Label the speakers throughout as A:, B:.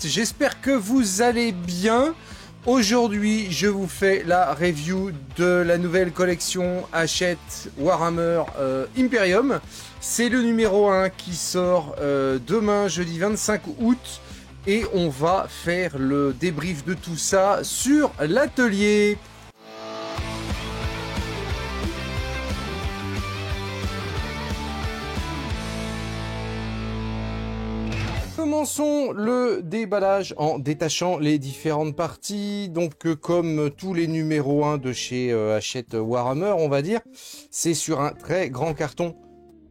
A: j'espère que vous allez bien. Aujourd'hui, je vous fais la review de la nouvelle collection Hachette Warhammer Imperium. C'est le numéro 1 qui sort demain, jeudi 25 août. Et on va faire le débrief de tout ça sur l'atelier. Commençons le déballage en détachant les différentes parties. Donc comme tous les numéros 1 de chez Hachette Warhammer, on va dire, c'est sur un très grand carton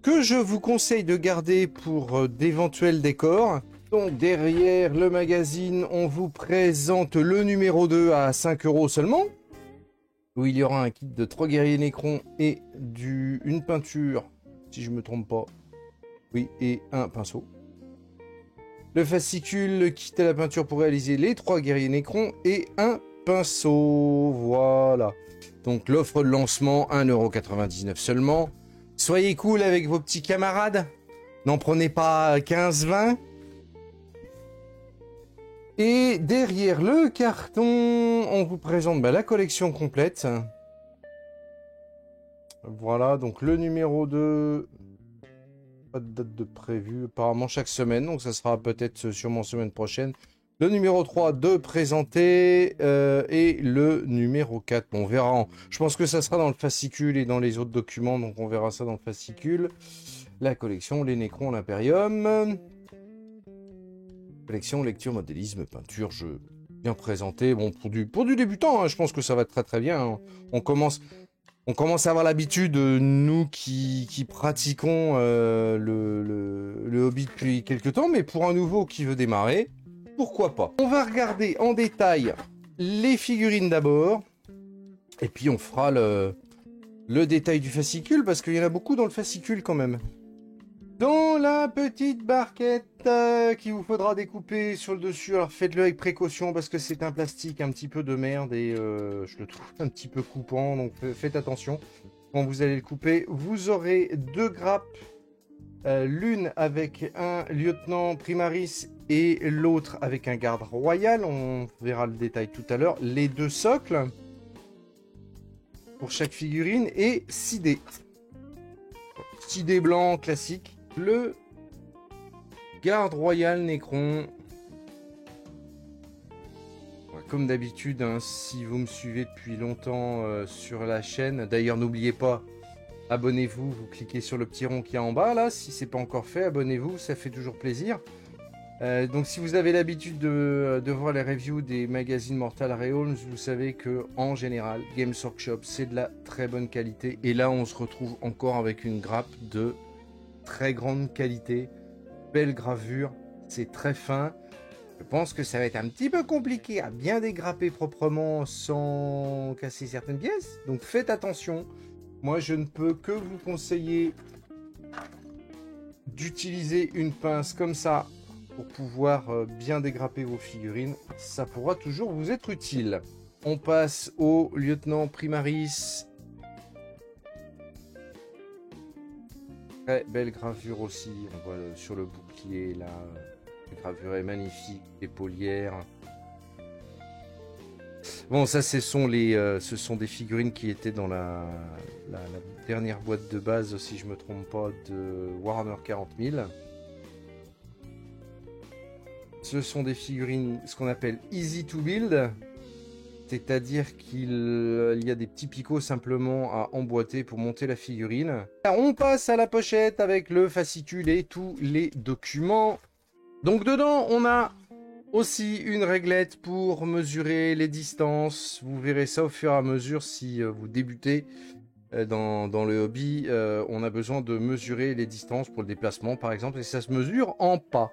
A: que je vous conseille de garder pour d'éventuels décors. Donc derrière le magazine, on vous présente le numéro 2 à 5 € seulement, où il y aura un kit de 3 guerriers Necrons et une peinture, si je me trompe pas, oui, et un pinceau. Le fascicule, le kit à la peinture pour réaliser les 3 guerriers Necrons et un pinceau. Voilà. Donc l'offre de lancement, 1,99 € seulement. Soyez cool avec vos petits camarades. N'en prenez pas 15-20. Et derrière le carton, on vous présente la collection complète. Voilà, donc le numéro 2... Pas de date de prévu, apparemment chaque semaine, donc ça sera peut-être sûrement semaine prochaine. Le numéro 3 de présenter et le numéro 4, on verra. Je pense que ça sera dans le fascicule et dans les autres documents, donc on verra ça dans le fascicule. La collection, les Necrons, l'Imperium. Collection, lecture, modélisme, peinture, jeu. Bien présenté. Bon, pour du débutant, hein, je pense que ça va être très très bien. Hein. On commence à avoir l'habitude, nous qui pratiquons le hobby depuis quelques temps, mais pour un nouveau qui veut démarrer, pourquoi pas. On va regarder en détail les figurines d'abord, et puis on fera le détail du fascicule, parce qu'il y en a beaucoup dans le fascicule quand même. Dans la petite barquette qu'il vous faudra découper sur le dessus, alors faites-le avec précaution parce que c'est un plastique un petit peu de merde et je le trouve un petit peu coupant, donc faites attention. Quand vous allez le couper, vous aurez 2 grappes, l'une avec un lieutenant primaris et l'autre avec un garde royal, on verra le détail tout à l'heure. Les 2 socles pour chaque figurine et 6 dés. 6 dés blancs classiques. Le garde royal Necron. Comme d'habitude, hein, si vous me suivez depuis longtemps sur la chaîne, d'ailleurs n'oubliez pas, abonnez-vous, vous cliquez sur le petit rond qui est en bas là, si c'est pas encore fait, abonnez-vous, ça fait toujours plaisir. Donc si vous avez l'habitude de voir les reviews des magazines Mortal Realms, vous savez que en général, Games Workshop c'est de la très bonne qualité. Et là on se retrouve encore avec une grappe de très grande qualité, belle gravure, c'est très fin. Je pense que ça va être un petit peu compliqué à bien dégrapper proprement sans casser certaines pièces, donc faites attention. Moi je ne peux que vous conseiller d'utiliser une pince comme ça pour pouvoir bien dégrapper vos figurines, ça pourra toujours vous être utile. On passe au lieutenant primaris. Très belle gravure aussi, on voit sur le bouclier là, la gravure est magnifique, épaulières. Bon, ça ce sont des figurines qui étaient dans la dernière boîte de base, si je me trompe pas, de Warhammer 40 000. Ce sont des figurines, ce qu'on appelle easy to build. C'est-à-dire qu'il y a des petits picots simplement à emboîter pour monter la figurine. Alors, on passe à la pochette avec le fascicule et tous les documents. Donc dedans, on a aussi une réglette pour mesurer les distances. Vous verrez ça au fur et à mesure si vous débutez dans le hobby. On a besoin de mesurer les distances pour le déplacement par exemple, et ça se mesure en pas.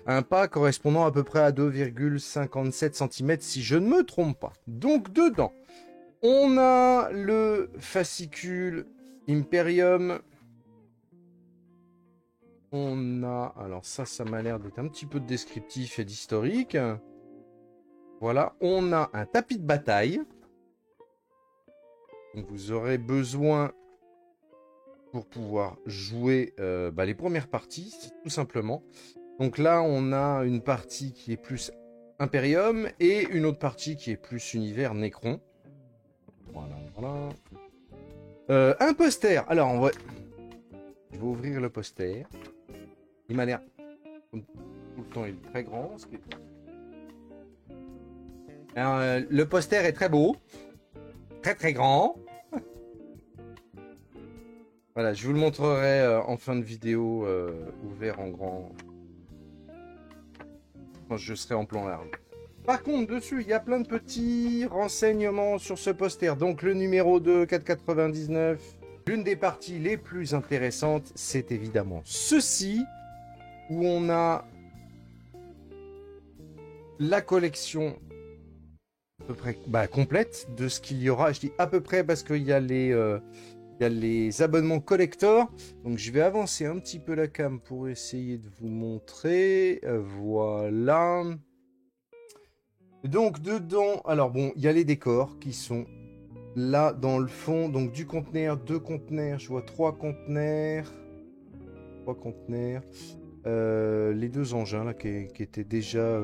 A: Un pas correspondant à peu près à 2,57 cm si je ne me trompe pas. Donc dedans, on a le fascicule Imperium. On a, alors ça m'a l'air d'être un petit peu de descriptif et d'historique. Voilà, on a un tapis de bataille. Donc vous aurez besoin pour pouvoir jouer les premières parties, tout simplement. Donc là, on a une partie qui est plus Imperium et une autre partie qui est plus univers Necron. Voilà, voilà. Un poster. Alors, je vais ouvrir le poster. Il m'a l'air, comme tout le temps, il est très grand. Alors, le poster est très beau. Très, très grand. Voilà, je vous le montrerai en fin de vidéo, ouvert en grand. Quand je serai en plan large. Par contre, dessus, il y a plein de petits renseignements sur ce poster. Donc, le numéro 2, 4,99. L'une des parties les plus intéressantes, c'est évidemment ceci, où on a la collection à peu près complète de ce qu'il y aura. Je dis à peu près parce qu'il y a les abonnements collector. Donc, je vais avancer un petit peu la cam pour essayer de vous montrer. Voilà. Donc, dedans, alors bon, il y a les décors qui sont là dans le fond. Donc, du conteneur, 2 conteneurs. Je vois 3 conteneurs. 3 conteneurs. Les 2 engins là, qui étaient déjà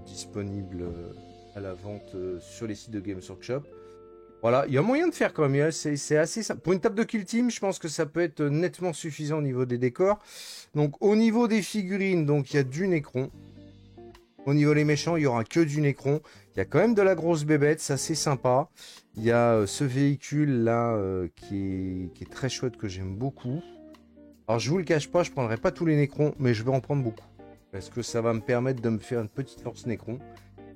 A: disponibles à la vente sur les sites de Games Workshop. Voilà, il y a moyen de faire quand même. C'est assez simple. Pour une table de Kill Team, je pense que ça peut être nettement suffisant au niveau des décors. Donc, au niveau des figurines, donc il y a du Necron. Au niveau des méchants, il n'y aura que du Necron. Il y a quand même de la grosse bébête, ça c'est sympa. Il y a ce véhicule là qui est très chouette, que j'aime beaucoup. Alors je vous le cache pas, je prendrai pas tous les Necrons, mais je vais en prendre beaucoup. Parce que ça va me permettre de me faire une petite force Necron.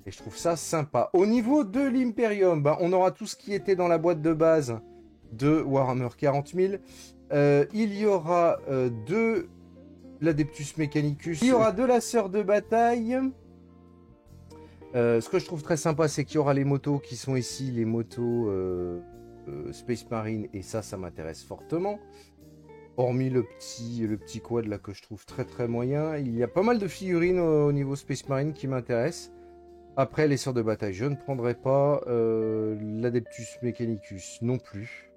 A: Et je trouve ça sympa. Au niveau de l'Imperium, on aura tout ce qui était dans la boîte de base de Warhammer 40 000. Il y aura de l'Adeptus Mechanicus. Il y aura de la sœur de bataille. Ce que je trouve très sympa, c'est qu'il y aura les motos qui sont ici, les motos Space Marine, et ça m'intéresse fortement. Hormis le petit quad là que je trouve très très moyen, il y a pas mal de figurines au niveau Space Marine qui m'intéressent. Après, les sœurs de bataille, je ne prendrai pas. L'Adeptus Mechanicus non plus.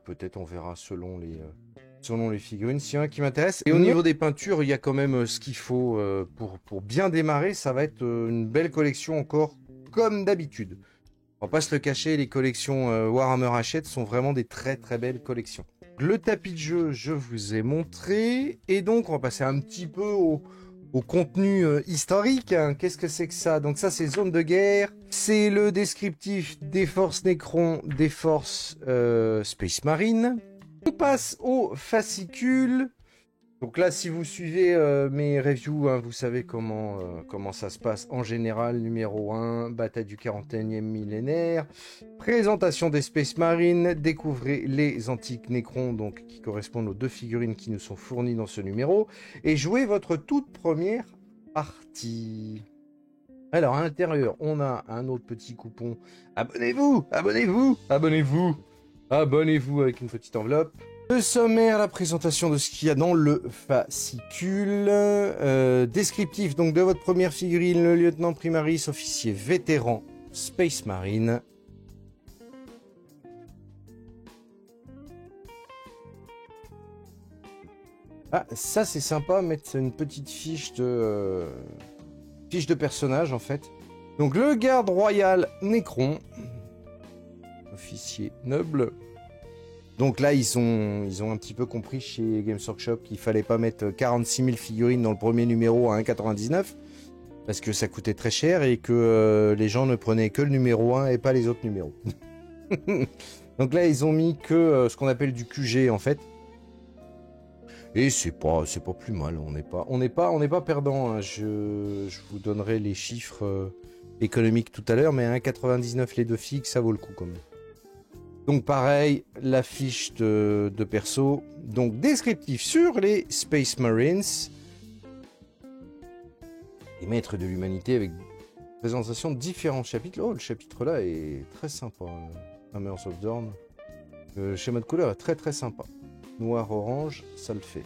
A: Peut-être on verra selon les figurines, s'il y en a qui m'intéressent. Et au niveau des peintures, il y a quand même ce qu'il faut pour bien démarrer. Ça va être une belle collection encore, comme d'habitude. On va pas se le cacher, les collections Warhammer Hachette sont vraiment des très très belles collections. Le tapis de jeu, je vous ai montré. Et donc, on va passer un petit peu au contenu historique. Qu'est-ce que c'est que ça? Donc ça, c'est Zone de guerre. C'est le descriptif des forces Necron, des forces Space Marine. On passe au fascicule. Donc là, si vous suivez mes reviews, vous savez comment ça se passe en général. Numéro 1, bataille du 41e millénaire. Présentation des Space Marines. Découvrez les antiques Necrons, donc qui correspondent aux 2 figurines qui nous sont fournies dans ce numéro. Et jouez votre toute première partie. Alors, à l'intérieur, on a un autre petit coupon. Abonnez-vous, abonnez-vous, abonnez-vous, abonnez-vous avec une petite enveloppe. Le sommaire, la présentation de ce qu'il y a dans le fascicule. Descriptif donc de votre première figurine, le lieutenant primaris, officier vétéran, Space Marine. Ah, ça c'est sympa, mettre une petite fiche de personnage en fait. Donc le garde royal Necron, officier noble. Donc là, ils ont un petit peu compris chez Games Workshop qu'il fallait pas mettre 46 000 figurines dans le premier numéro à 1,99 parce que ça coûtait très cher et que les gens ne prenaient que le numéro 1 et pas les autres numéros. Donc là, ils ont mis que ce qu'on appelle du QG en fait. Et c'est pas plus mal. On n'est pas perdant. Hein. Je vous donnerai les chiffres économiques tout à l'heure, mais à 1,99 les 2 figues, ça vaut le coup quand même. Donc pareil, la fiche de perso. Donc descriptif sur les Space Marines. Les maîtres de l'humanité avec présentation de différents chapitres. Oh, le chapitre là est très sympa. Hammers of Dawn. Le schéma de couleur est très très sympa. Noir, orange, ça le fait.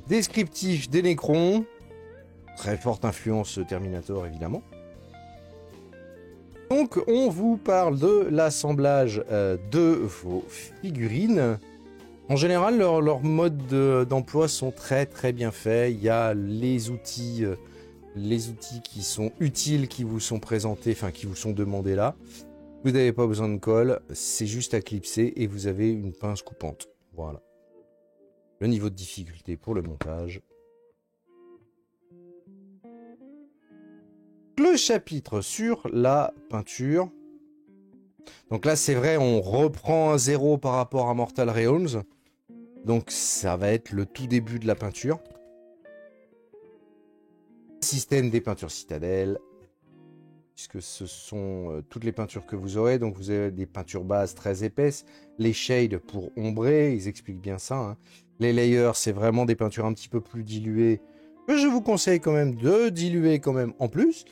A: Descriptif des Necrons. Très forte influence Terminator évidemment. Donc, on vous parle de l'assemblage de vos figurines. En général, leurs modes d'emploi sont très très bien faits. Il y a les outils qui sont utiles, qui vous sont présentés, enfin qui vous sont demandés là. Vous n'avez pas besoin de colle, c'est juste à clipser et vous avez une pince coupante. Voilà. Le niveau de difficulté pour le montage. Le chapitre sur la peinture. Donc là, c'est vrai, on reprend un 0 par rapport à Mortal Realms. Donc ça va être le tout début de la peinture. Système des peintures citadelles. Puisque ce sont toutes les peintures que vous aurez. Donc vous avez des peintures bases très épaisses. Les shades pour ombrer, ils expliquent bien ça. Hein. Les layers, c'est vraiment des peintures un petit peu plus diluées. Que je vous conseille quand même de diluer quand même en plus.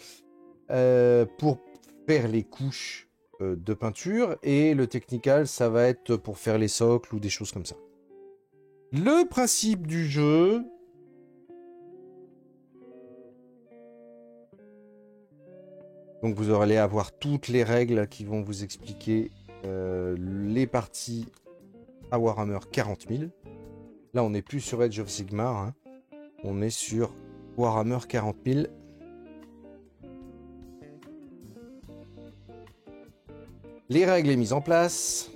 A: Pour faire les couches de peinture. Et le technical, ça va être pour faire les socles ou des choses comme ça. Le principe du jeu... Donc vous allez avoir toutes les règles qui vont vous expliquer les parties à Warhammer 40 000. Là, on n'est plus sur Age of Sigmar. Hein. On est sur Warhammer 40 000. Les règles sont mises en place.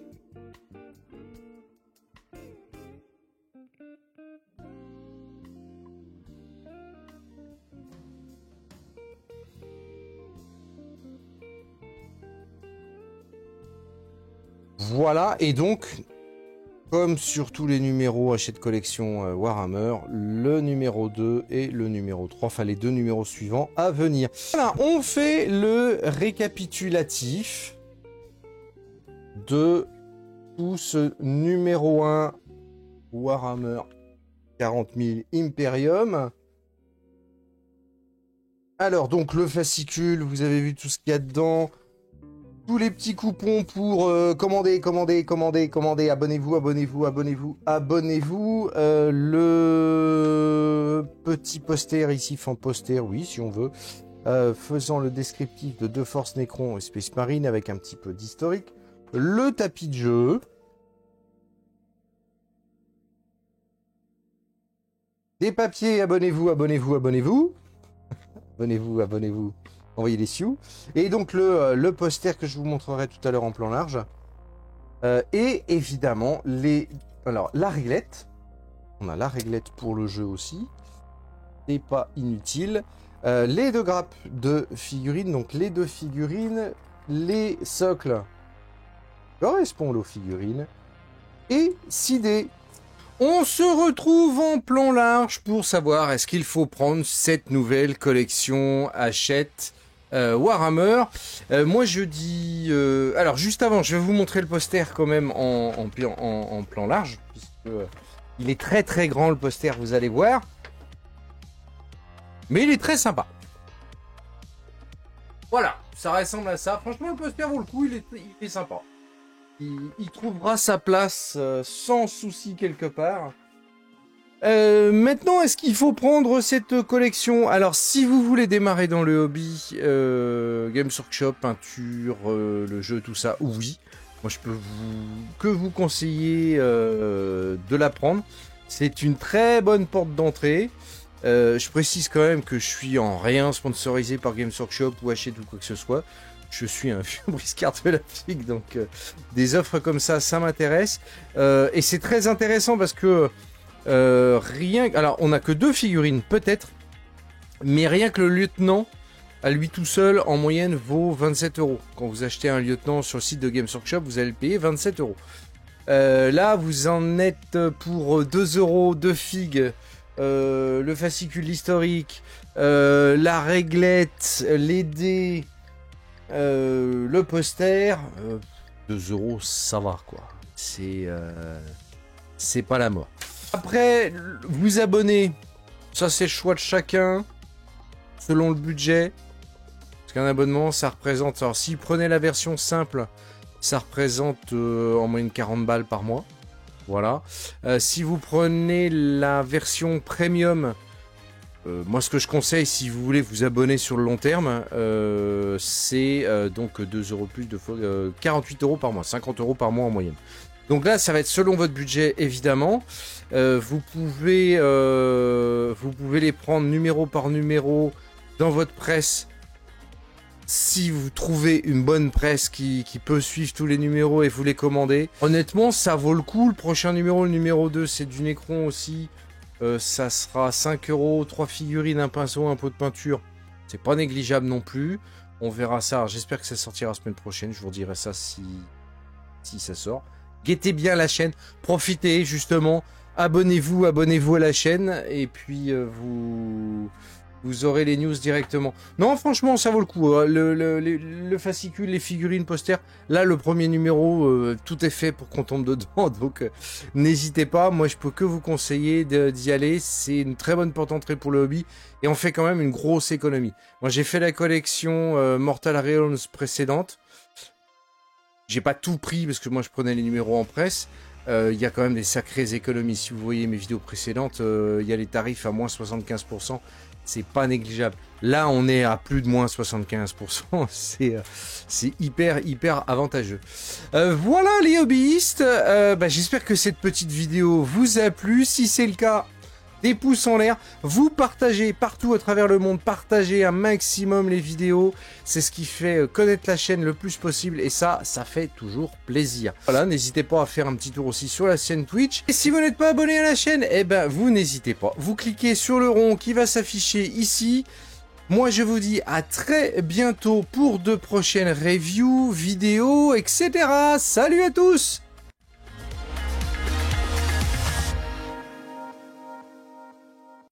A: Voilà, et donc, comme sur tous les numéros Hachette Collection Warhammer, le numéro 2 et le numéro 3, enfin les deux numéros suivants à venir. Voilà, on fait le récapitulatif de tout ce numéro 1 Warhammer 40 000 Imperium. Alors, donc, le fascicule, vous avez vu tout ce qu'il y a dedans. Tous les petits coupons pour commander, abonnez-vous. Le petit poster ici, fan poster, oui, si on veut. Faisant le descriptif de 2 forces Necron et Space Marine avec un petit peu d'historique. Le tapis de jeu. Des papiers, abonnez-vous. Abonnez-vous. Envoyez les sioux. Et donc le poster que je vous montrerai tout à l'heure en plan large. Et évidemment, la réglette. On a la réglette pour le jeu aussi. C'est pas inutile. Les 2 grappes de figurines. Donc les 2 figurines. Les socles correspondent aux figurines. Et 6 dés. On se retrouve en plan large pour savoir est-ce qu'il faut prendre cette nouvelle collection Hachette Warhammer. Moi je dis... alors juste avant, je vais vous montrer le poster quand même en plan large. Puisque, il est très très grand le poster, vous allez voir. Mais il est très sympa. Voilà, ça ressemble à ça. Franchement le poster vaut le coup, il est sympa. Il trouvera sa place sans souci quelque part. Maintenant, est-ce qu'il faut prendre cette collection? Alors, si vous voulez démarrer dans le hobby, Games Workshop, peinture, le jeu, tout ça, oui. Moi, je peux vous conseiller de la prendre. C'est une très bonne porte d'entrée. Je précise quand même que je suis en rien sponsorisé par Games Workshop ou Hachette ou quoi que ce soit. Je suis un vieux briscard de la figue, donc des offres comme ça m'intéresse. Et c'est très intéressant parce que alors on n'a que 2 figurines peut-être, mais rien que le lieutenant à lui tout seul en moyenne vaut 27 €. Quand vous achetez un lieutenant sur le site de Games Workshop, vous allez le payer 27 €. Là vous en êtes pour 2 € de figues, le fascicule historique, la réglette, les dés. Le poster, 2 € ça va quoi. C'est pas la mort. Après, vous abonnez, ça c'est le choix de chacun, selon le budget. Parce qu'un abonnement, ça représente... Alors si vous prenez la version simple, ça représente en moyenne 40 balles par mois. Voilà. Si vous prenez la version premium... moi, ce que je conseille, si vous voulez vous abonner sur le long terme, c'est donc 2 € plus de 48 € par mois, 50 € par mois en moyenne. Donc là, ça va être selon votre budget, évidemment. Vous pouvez les prendre numéro par numéro dans votre presse. Si vous trouvez une bonne presse qui peut suivre tous les numéros et vous les commandez. Honnêtement, ça vaut le coup. Le prochain numéro, le numéro 2, c'est du Necron aussi. Ça sera 5 €, 3 figurines, un pinceau, un pot de peinture. C'est pas négligeable non plus. On verra ça. J'espère que ça sortira la semaine prochaine. Je vous redirai ça si ça sort. Guettez bien la chaîne. Profitez justement. Abonnez-vous à la chaîne. Et puis vous aurez les news directement. Non, franchement, ça vaut le coup. Le fascicule, les figurines, posters. Là, le premier numéro, tout est fait pour qu'on tombe dedans. Donc, n'hésitez pas. Moi, je peux que vous conseiller d'y aller. C'est une très bonne porte d'entrée pour le hobby. Et on fait quand même une grosse économie. Moi, j'ai fait la collection Mortal Realms précédente. J'ai pas tout pris parce que moi, je prenais les numéros en presse. Il y a quand même des sacrées économies. Si vous voyez mes vidéos précédentes, il y a les tarifs à moins 75%. C'est pas négligeable. Là, on est à plus de moins 75%. C'est hyper avantageux. Voilà les hobbyistes. J'espère que cette petite vidéo vous a plu. Si c'est le cas, des pouces en l'air. Vous partagez partout à travers le monde. Partagez un maximum les vidéos. C'est ce qui fait connaître la chaîne le plus possible. Et ça fait toujours plaisir. Voilà, n'hésitez pas à faire un petit tour aussi sur la chaîne Twitch. Et si vous n'êtes pas abonné à la chaîne, vous n'hésitez pas. Vous cliquez sur le rond qui va s'afficher ici. Moi, je vous dis à très bientôt pour de prochaines reviews, vidéos, etc. Salut à tous!